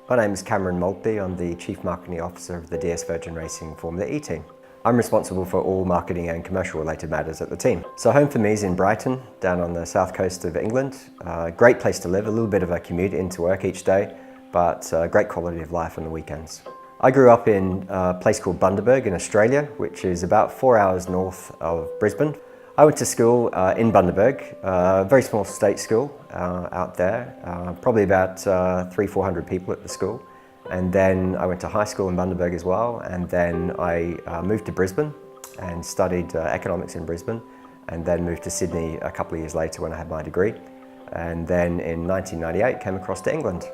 My name is Cameron Maultby. I'm the Chief Marketing Officer of the DS Virgin Racing Formula E team. I'm responsible for all marketing and commercial related matters at the team. So home for me is in Brighton, down on the south coast of England. Great place to live, a little bit of a commute into work each day, but great quality of life on the weekends. I grew up in a place called Bundaberg in Australia, which is about 4 hours north of Brisbane. I went to school in Bundaberg, a very small state school out there, probably about 300-400 people at the school. And then I went to high school in Bundaberg as well, and then I moved to Brisbane and studied economics in Brisbane, and then moved to Sydney a couple of years later when I had my degree. And then in 1998 came across to England.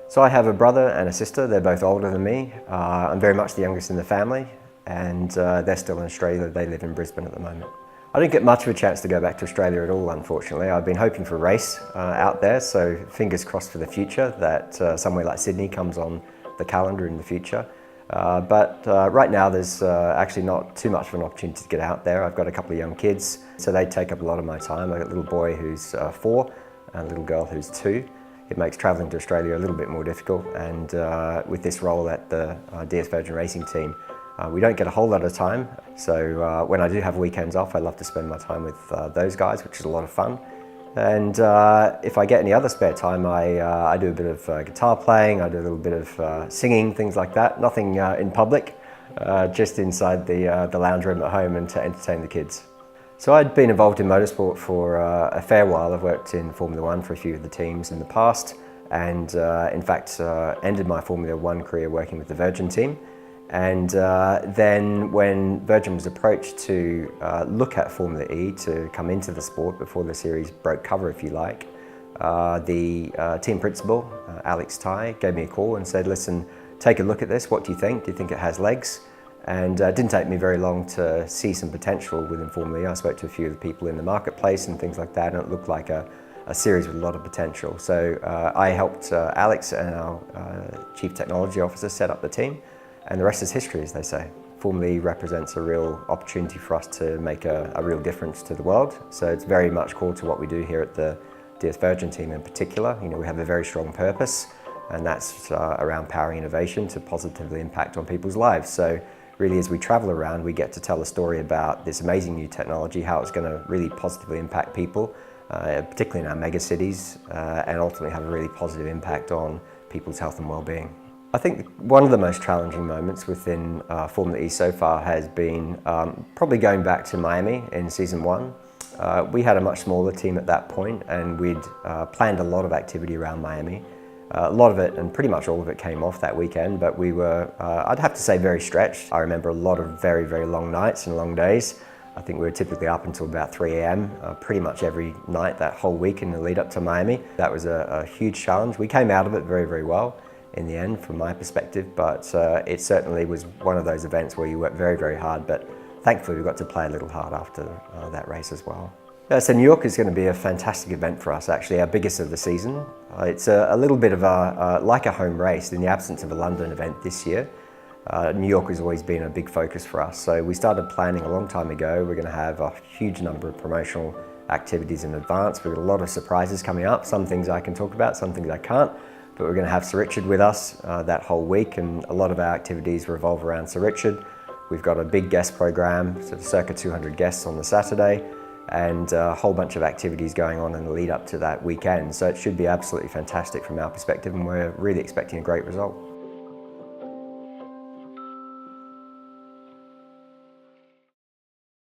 So I have a brother and a sister. They're both older than me. I'm very much the youngest in the family, and they're still in Australia. They live in Brisbane at the moment. I didn't get much of a chance to go back to Australia at all, unfortunately. I've been hoping for a race out there, so fingers crossed for the future that somewhere like Sydney comes on the calendar in the future. But right now there's actually not too much of an opportunity to get out there. I've got a couple of young kids, so they take up a lot of my time. I've got a little boy who's 4 and a little girl who's 2. It makes travelling to Australia a little bit more difficult, and with this role at the DS Virgin Racing team, we don't get a whole lot of time, so when I do have weekends off, I love to spend my time with those guys, which is a lot of fun. And if I get any other spare time, I do a bit of guitar playing, I do a little bit of singing, things like that. Nothing in public, just inside the lounge room at home and to entertain the kids. So I'd been involved in motorsport for a fair while. I've worked in Formula One for a few of the teams in the past, and in fact ended my Formula One career working with the Virgin team. And then when Virgin was approached to look at Formula E to come into the sport before the series broke cover, if you like, the team principal, Alex Ty, gave me a call and said, listen, take a look at this, what do you think? Do you think it has legs? And it didn't take me very long to see some potential within Formula E. I spoke to a few of the people in the marketplace and things like that, and it looked like a series with a lot of potential. So I helped Alex and our Chief Technology Officer set up the team. And the rest is history, as they say. Formula E represents a real opportunity for us to make a real difference to the world. So it's very much core to what we do here at the DS Virgin team in particular. You know, we have a very strong purpose, and that's around powering innovation to positively impact on people's lives. So really, as we travel around, we get to tell a story about this amazing new technology, how it's going to really positively impact people, particularly in our mega cities, and ultimately have a really positive impact on people's health and well-being. I think one of the most challenging moments within Formula E so far has been probably going back to Miami in season 1. We had a much smaller team at that point, and we'd planned a lot of activity around Miami. A lot of it, and pretty much all of it, came off that weekend, but we were, I'd have to say, very stretched. I remember a lot of very, very long nights and long days. I think we were typically up until about 3 a.m. Pretty much every night that whole week in the lead up to Miami. That was a huge challenge. We came out of it very, very well in the end, from my perspective, but it certainly was one of those events where you work very, very hard, but thankfully we got to play a little hard after that race as well. So New York is going to be a fantastic event for us, actually our biggest of the season. It's a little bit of like a home race in the absence of a London event this year. New York has always been a big focus for us, so we started planning a long time ago. We're going to have a huge number of promotional activities in advance. We've got a lot of surprises coming up, some things I can talk about, some things I can't. But we're going to have Sir Richard with us that whole week, and a lot of our activities revolve around Sir Richard. We've got a big guest program, sort of circa 200 guests on the Saturday, and a whole bunch of activities going on in the lead up to that weekend. So it should be absolutely fantastic from our perspective, and we're really expecting a great result.